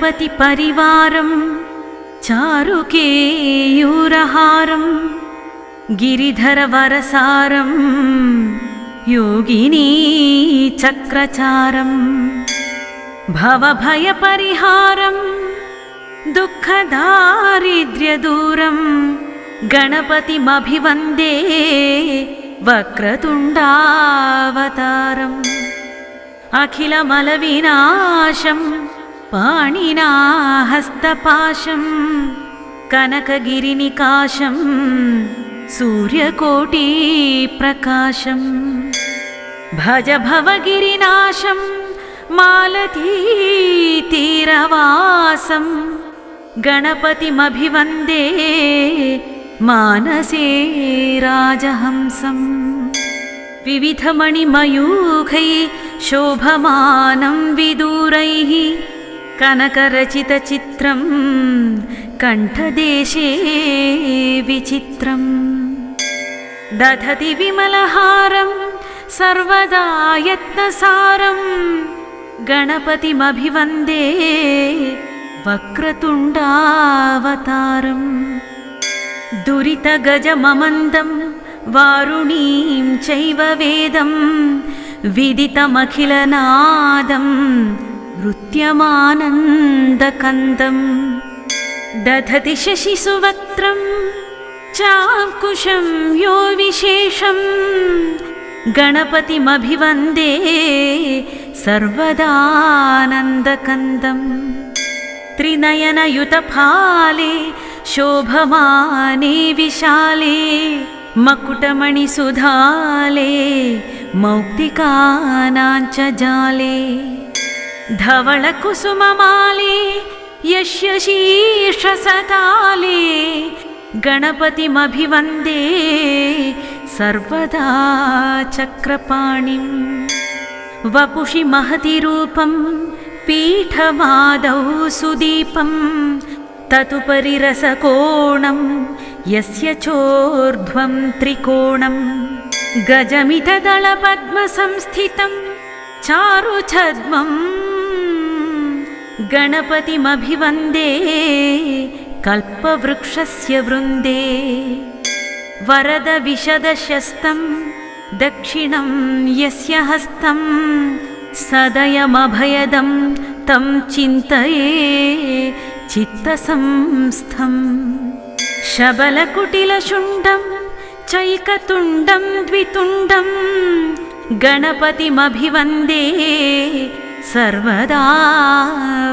गणपति परिवारं चारुकेयूरहारं गिरिधर वरसारं योगिनी चक्रचारं भवभयपरिहारं दुःखदारिद्र्यदूरं गणपतिमभिवन्दे वक्रतुण्डावतारम् अखिलमलविनाशं पाणिना हस्तपाशं कनकगिरिनिकाशं सूर्यकोटिप्रकाशं भज भवगिरिनाशं मालतीतीरवासं गणपतिमभिवन्दे मानसे राजहंसं विविधमणिमयूखैः शोभमानं विदूरैः कनकरचितचित्रं कण्ठदेशे विचित्रं दधति विमलहारं सर्वदा यत्नसारं गणपतिमभिवन्दे वक्रतुण्डावतारम् दुरितगजममन्दं वारुणीं चैव वेदं विदितमखिलनादं नृत्यमानन्दकन्दं दधति शशिसुवक्त्रं चाङ्कुशं यो विशेषं गणपतिमभिवन्दे सर्वदानन्दकन्दं त्रिनयनयुतफाले शोभमाने विशाले मकुटमणिसुधाले मौक्तिकानाञ्च जाले धवलकुसुममाले यस्य शीर्षसताले गणपतिमभिवन्दे सर्वदा चक्रपाणिं वपुषि महति रूपं पीठमादौ सुदीपं ततुपरि रसकोणं यस्य चोर्ध्वं त्रिकोणं गजमितदलपद्मसंस्थितं चारुछद्मं गणपतिमभिवन्दे कल्पवृक्षस्य वृन्दे वरदविशदशस्तं दक्षिणं यस्य हस्तं सदयमभयदं तं चिन्तये चित्तसंस्थं शबलकुटिलशुण्डं चैकतुण्डं द्वितुण्डं गणपतिमभिवन्दे सर्वदा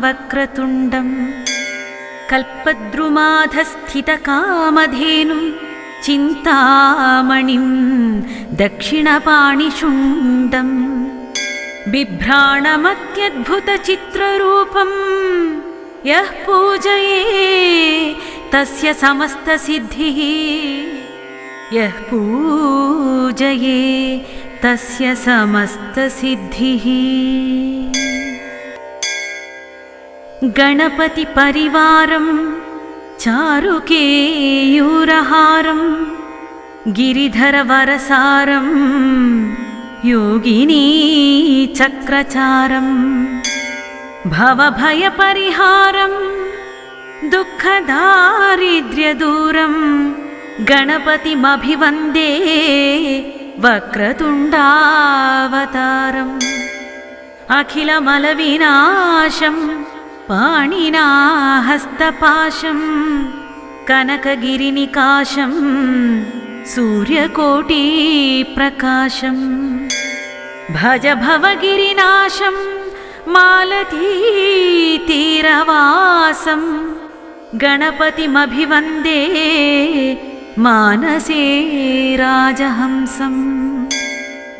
वक्रतुण्डं कल्पद्रुमाधस्थितकामधेनुं चिन्तामणिं दक्षिणपाणिशुण्डं बिभ्राणमत्यद्भुतचित्ररूपं यः पूजये तस्य समस्तसिद्धिः यः पूजये तस्य समस्तसिद्धिः गणपतिपरिवारं चारुकेयूरहारं गिरिधरवरसारं योगिनी चक्रचारं भवभयपरिहारं दुःखदारिद्र्यदूरं गणपतिमभिवन्दे वक्रतुण्डावतारम् अखिलमलविनाशं पाणिना हस्तपाशं कनकगिरिनिकाशं सूर्यकोटिप्रकाशं भज भवगिरिनाशं मालतीतीरवासं गणपतिमभिवन्दे मानसे राजहंसं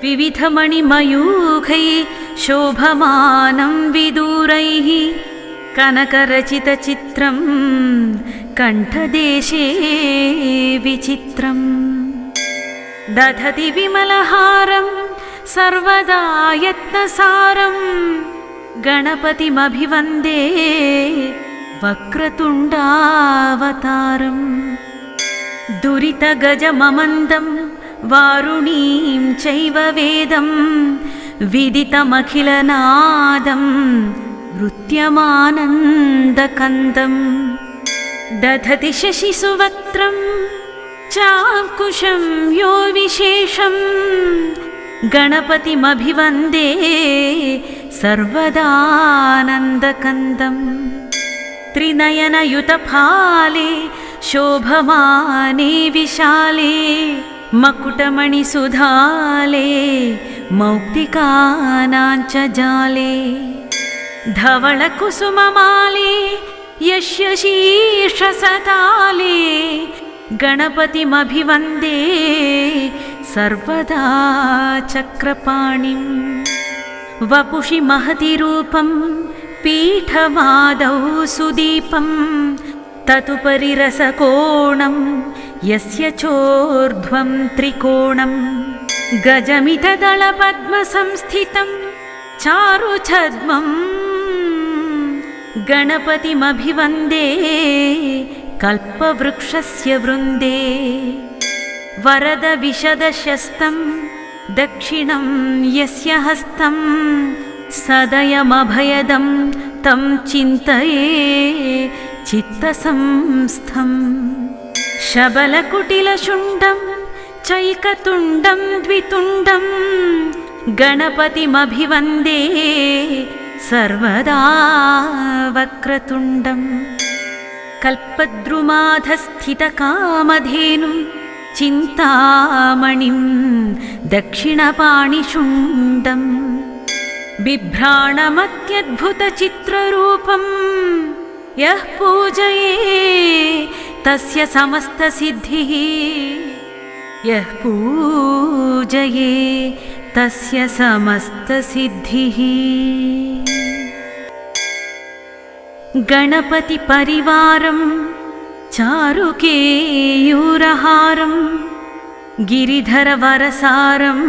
विविधमणिमयूखैः शोभमानं विदूरैः कनकरचितचित्रं कण्ठदेशे विचित्रं दधति विमलहारं सर्वदा यत्नसारं गणपतिमभिवन्दे वक्रतुण्डावतारम् दुरितगजममन्दं वारुणीं चैव वेदं विदितमखिलनादं नृत्यमानन्दकन्दम् दधति शशिसुवक्त्रं चाङ्कुशं यो विशेषं गणपतिमभिवन्दे सर्वदानन्दकन्दम् त्रिनयनयुतफाले शोभमाने विशाले मकुटमणिसुधाले मौक्तिकानाञ्च जाले धवलकुसुममाले यस्य शीर्षसताले गणपतिमभिवन्दे सर्वदा चक्रपाणिं वपुषि महति रूपं पीठमादौ सुदीपं तदुपरि रसकोणं यस्य चोर्ध्वं त्रिकोणं गजमितदलपद्मसंस्थितं चारुछद्मं गणपतिमभिवन्दे कल्पवृक्षस्य वृन्दे वरदविशदशस्तं दक्षिणं यस्य हस्तं सदयमभयदं तं चिन्तये चित्तसंस्थं शबलकुटिलशुण्डं चैकतुण्डं द्वितुण्डं गणपतिमभिवन्दे सर्वदा वक्रतुण्डं कल्पद्रुमाधस्थितकामधेनुं चिन्तामणिं दक्षिणपाणिशुण्डं बिभ्राणमत्यद्भुतचित्ररूपं यः पूजये तस्य समस्तसिद्धिः यः पूजये तस्य समस्तसिद्धिः गणपतिपरिवारं चारुकेयूरहारं गिरिधरवरसारं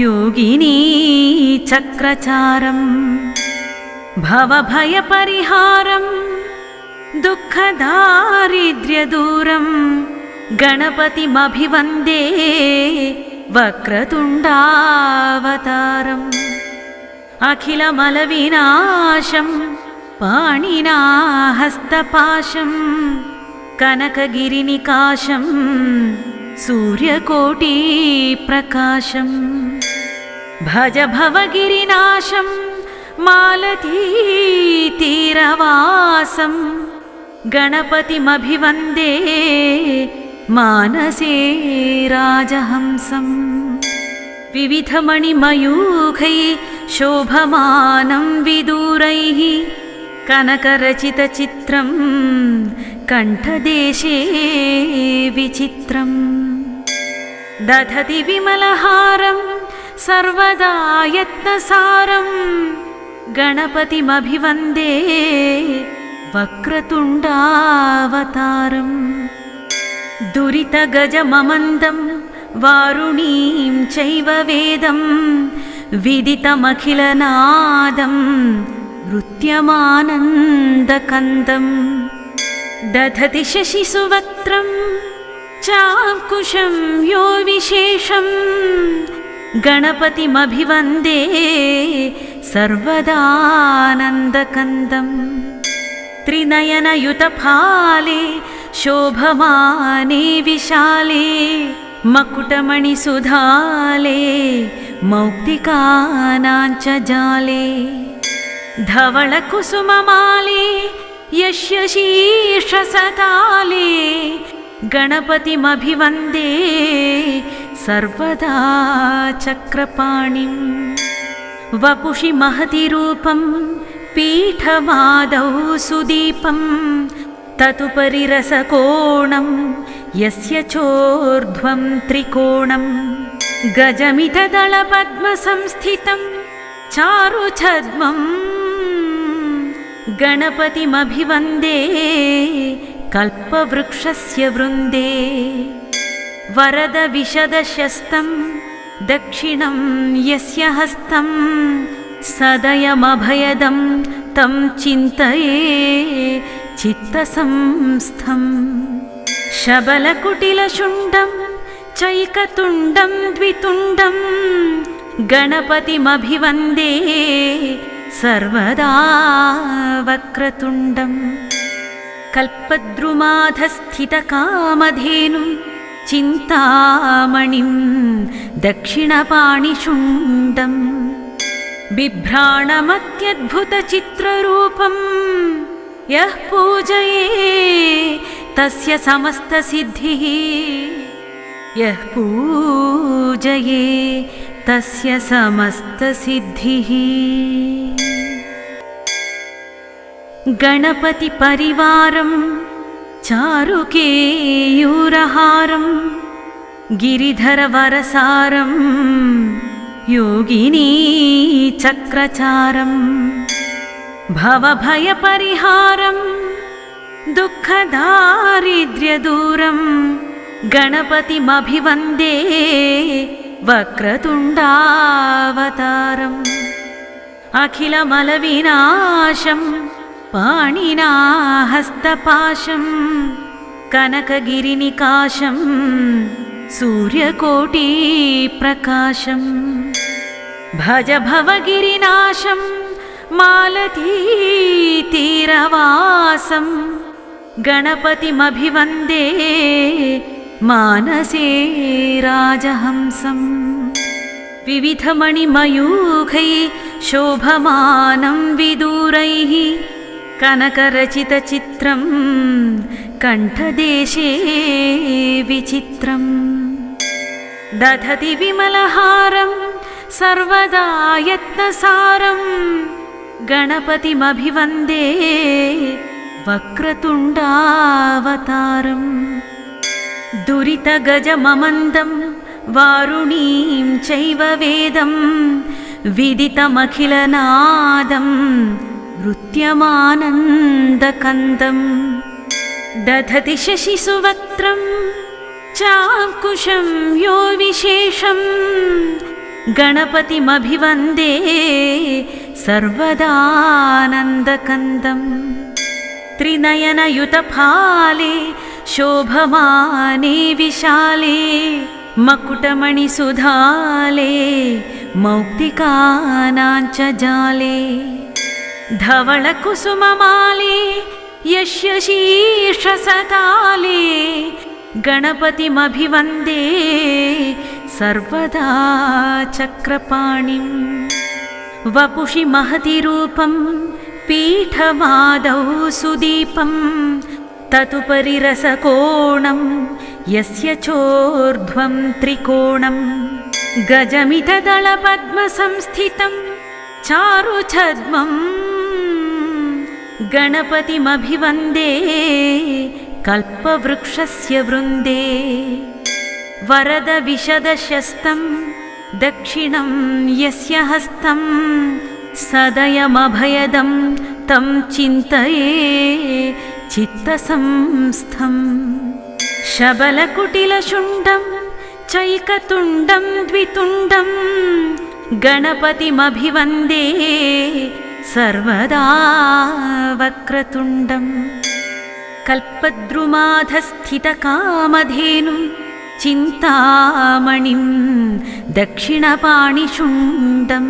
योगिनी चक्रचारं भवभयपरिहारं दुःखदारिद्र्यदूरं गणपतिमभिवन्दे वक्रतुण्डावतारम् अखिलमलविनाशं पाणिना हस्तपाशं कनकगिरिनिकाशं सूर्यकोटिप्रकाशं भज भवगिरिनाशं मालतीतीरवासं गणपतिमभिवन्दे मानसे राजहंसं विविधमणिमयूखैः शोभमानं विदूरैः कनकरचितचित्रं कण्ठदेशे विचित्रं दधति विमलहारं सर्वदा यत्नसारं गणपतिमभिवन्दे वक्रतुण्डावतारं दुरितगजममन्दं वारुणीं चैव वेदं विदितमखिलनादं नृत्यमानन्दकन्दं दधति शशिसुवक्त्रं चाङ्कुशं यो विशेषं गणपतिमभिवन्दे सर्वदानन्दकन्दं त्रिनयनयुतफाले शोभमाने विशाले मकुटमणिसुधाले मौक्तिकानाञ्च जाले धवलकुसुममाले यस्य शीर्षसताले गणपतिमभिवन्दे सर्वदा चक्रपाणिं वपुषि महति रूपं पीठमादौ सुदीपं तदुपरि रसकोणं यस्य चोर्ध्वं त्रिकोणं गजमितदलपद्मसंस्थितं चारुछद्मं गणपतिमभिवन्दे कल्पवृक्षस्य वृन्दे वरदविशदशस्तं दक्षिणं यस्य हस्तं सदयमभयदं तं चिन्तये चित्तसंस्थं शबलकुटिलशुण्डं चैकतुण्डं द्वितुण्डं गणपतिमभिवन्दे सर्वदा वक्रतुण्डं कल्पद्रुमाधस्थितकामधेनुं चिन्तामणिं दक्षिणपाणिशुण्डं बिभ्राणमत्यद्भुतचित्ररूपं यः पूजये तस्य समस्तसिद्धिः यः पूजये तस्य समस्तसिद्धिः। गणपतिपरिवारं चारुकेयूरहारं गिरिधरवरसारं योगिनी चक्रचारं भवभयपरिहारं दुःखदारिद्र्यदूरं गणपतिमभिवन्दे वक्रतुण्डावतारम् अखिलमलविनाशं पाणिना हस्तपाशं कनकगिरिनिकाशं सूर्यकोटिप्रकाशं भज भवगिरिनाशं मालतीतीरवासं गणपतिमभिवन्दे मानसे राजहंसं विविधमणिमयूखैः शोभमानं विदूरैः कनकरचितचित्रं कण्ठदेशे विचित्रं दधति विमलहारं सर्वदा यत्नसारं गणपतिमभिवन्दे वक्रतुण्डावतारम् दुरितगजममन्दं वारुणीं चैव वेदं विदितमखिलनादं नृत्यमानन्दकन्दं दधति शशिसुवक्त्रं चाङ्कुशं यो विशेषं गणपतिमभिवन्दे सर्वदानन्दकन्दं त्रिनयनयुतफाले शोभमाने विशाले मकुटमणिसुधाले मौक्तिकानाञ्च जाले धवलकुसुममाले यस्य शीर्षसताले गणपतिमभिवन्दे सर्वदा चक्रपाणिं वपुषि महति रूपं पीठमादौ सुदीपं ततुपरि रसकोणं यस्य चोर्ध्वं त्रिकोणं गजमितदलपद्मसंस्थितं चारुछद्मं गणपतिमभिवन्दे कल्पवृक्षस्य वृन्दे वरदविशदशस्तं दक्षिणं यस्य हस्तं सदयमभयदं तं चिन्तये चित्तसंस्थं शबलकुटिलशुण्डं चैकतुण्डं द्वितुण्डं गणपतिमभिवन्दे सर्वदा वक्रतुण्डं कल्पद्रुमाधस्थितकामधेनुं चिन्तामणिं दक्षिणपाणिशुण्डं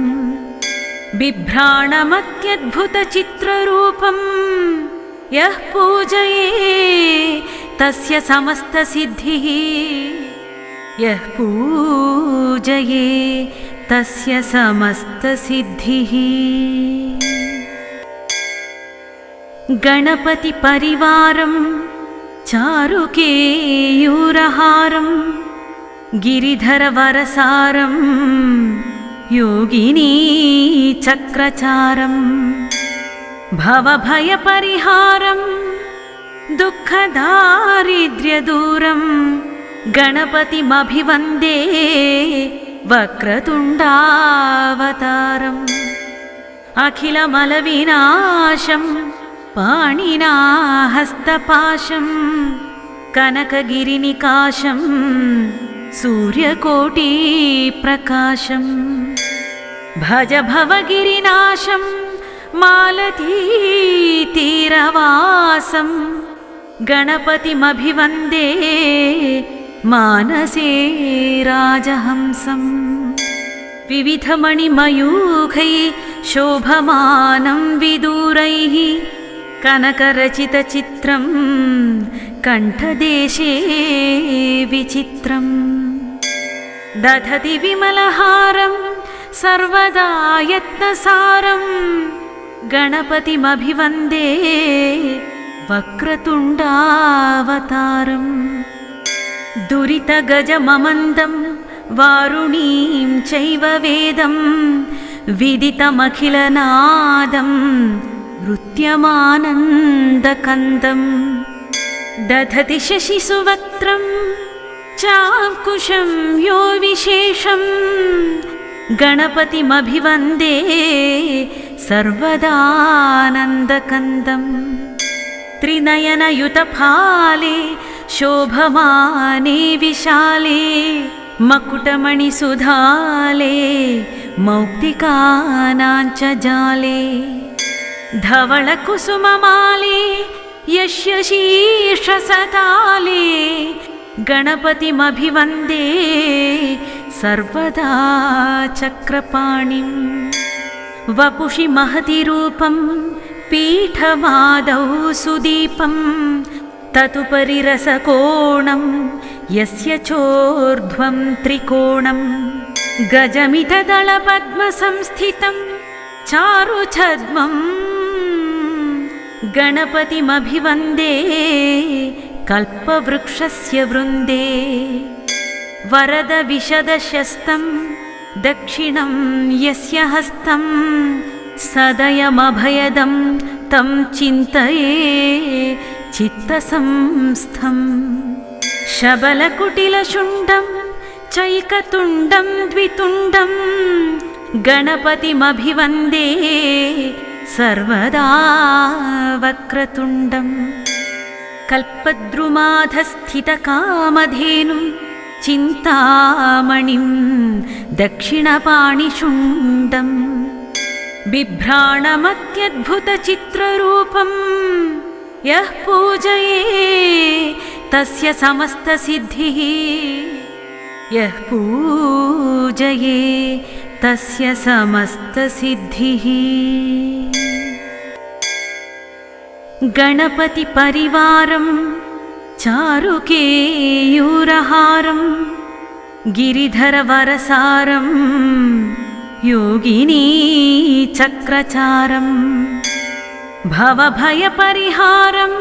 बिभ्राणमत्यद्भुतचित्ररूपं यः पूजये तस्य समस्तसिद्धिः यः पूजये तस्य समस्तसिद्धिः। गणपतिपरिवारं चारुकेयूरहारं गिरिधरवरसारं योगिनी चक्रचारं भवभयपरिहारं दुःखदारिद्र्यदूरं गणपतिमभिवन्दे वक्रतुण्डावतारम् अखिलमलविनाशं पाणिना हस्तपाशं कनकगिरिनिकाशं सूर्यकोटिप्रकाशं भज भवगिरिनाशं मालतीतीरवासं गणपतिमभिवन्दे मानसे राजहंसं विविधमणिमयूखैः शोभमानं विदूरैः कनकरचितचित्रं कण्ठदेशे विचित्रम् दधति विमलहारं सर्वदा यत्नसारं गणपतिमभिवन्दे वक्रतुण्डावतारम् दुरितगजममन्दं वारुणीं चैव वेदं विदितमखिलनादं नृत्यमानन्दकन्दं दधति शशिसुवक्त्रं चाङ्कुशं यो विशेषं गणपतिमभिवन्दे सर्वदानन्दकन्दम् त्रिनयनयुतफाले शोभमाने विशाले मकुटमणिसुधाले मौक्तिकानाञ्च जाले धवलकुसुममाले यस्य शीर्षसताले गणपतिमभिवन्दे सर्वदा चक्रपाणिं वपुषि महति रूपं पीठमादौ सुदीपं ततुपरि रसकोणं यस्य चोर्ध्वं त्रिकोणं गजमितदलपद्मसंस्थितं चारुछद्मं गणपतिमभिवन्दे कल्पवृक्षस्य वृन्दे वरदविशदशस्तं दक्षिणं यस्य हस्तं सदयमभयदं तं चिन्तये चित्तसंस्थं शबलकुटिलशुण्डं चैकतुण्डं द्वितुण्डं गणपतिमभिवन्दे सर्वदा वक्रतुण्डम् कल्पद्रुमाधस्थितकामधेनुं चिन्तामणिं दक्षिणपाणिशुण्डं बिभ्राणमत्यद्भुतचित्ररूपं यः पूजये तस्य समस्तसिद्धिः यः पूजये तस्य समस्तसिद्धिः गणपतिपरिवारं चारुकेयूरहारं गिरिधरवरसारं योगिनी चक्रचारं भवभयपरिहारं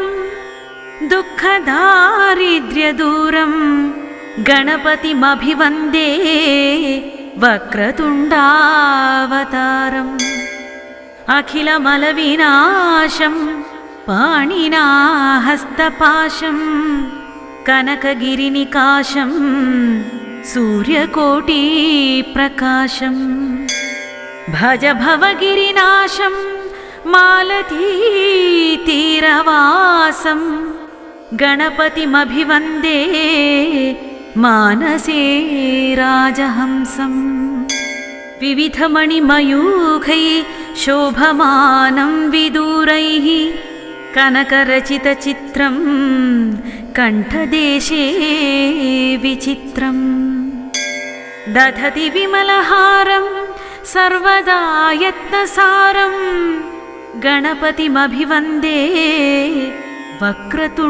दुःखदारिद्र्यदूरं गणपतिमभिवन्दे वक्रतुण्डावतारम् अखिलमलविनाशं पाणिना हस्तपाशं कनकगिरिनिकाशं सूर्यकोटिप्रकाशं भज भवगिरिनाशं मालतीतीरवासं गणपतिमभिवन्दे मानसे राजहंसं विविधमणिमयूखैः शोभमानं विदूरैः कनकरचितचित्रं कण्ठदेशे विचित्रम् दधति विमलहारं सर्वदा यत्नसारं गणपतिमभिवन्दे वक्रतुण्डावतारम्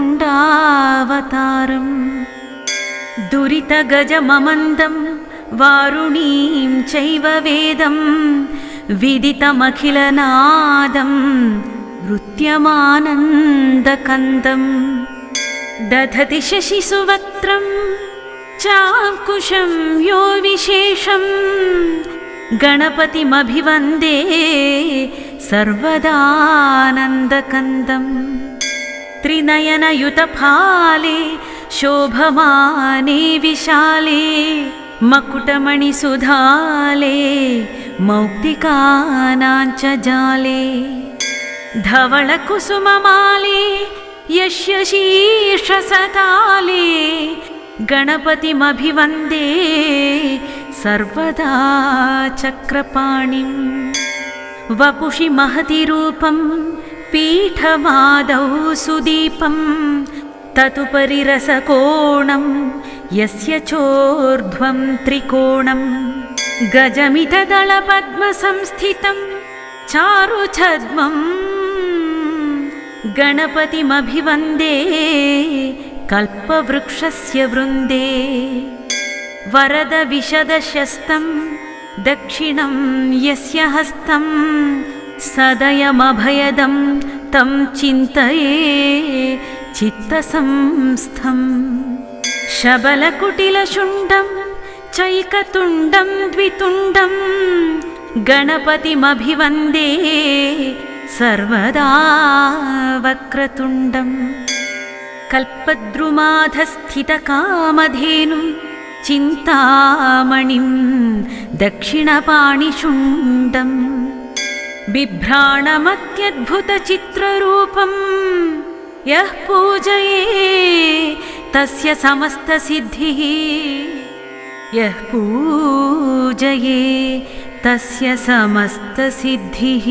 दुरितगजममन्दं वारुणीं चैव वेदं विदितमखिलनादं नृत्यमानन्दकन्दं दधति शशिसुवक्त्रं चाङ्कुशं यो विशेषं गणपतिमभिवन्दे सर्वदानन्दकन्दम् त्रिनयनयुतफाले शोभमाने विशाले मकुटमणिसुधाले मौक्तिकानाञ्च जाले धवलकुसुममाले यस्य शीर्षसताले गणपतिमभिवन्दे सर्वदा चक्रपाणिं वपुषि महति रूपं पीठमादौ सुदीपं ततुपरि रसकोणं यस्य चोर्ध्वं त्रिकोणं गजमितदलपद्मसंस्थितं चारुछद्मं गणपतिमभिवन्दे कल्पवृक्षस्य वृन्दे वरदविशदशस्तं दक्षिणं यस्य हस्तं सदयमभयदं तं चिन्तये चित्तसंस्थं शबलकुटिलशुण्डं चैकतुण्डं द्वितुण्डं गणपतिमभिवन्दे सर्वदा वक्रतुण्डं कल्पद्रुमाधस्थितकामधेनुं चिन्तामणिं दक्षिणपाणिशुण्डं बिभ्राणमत्यद्भुतचित्ररूपं यः पूजये तस्य समस्तसिद्धिः यः पूजये तस्य समस्तसिद्धिः।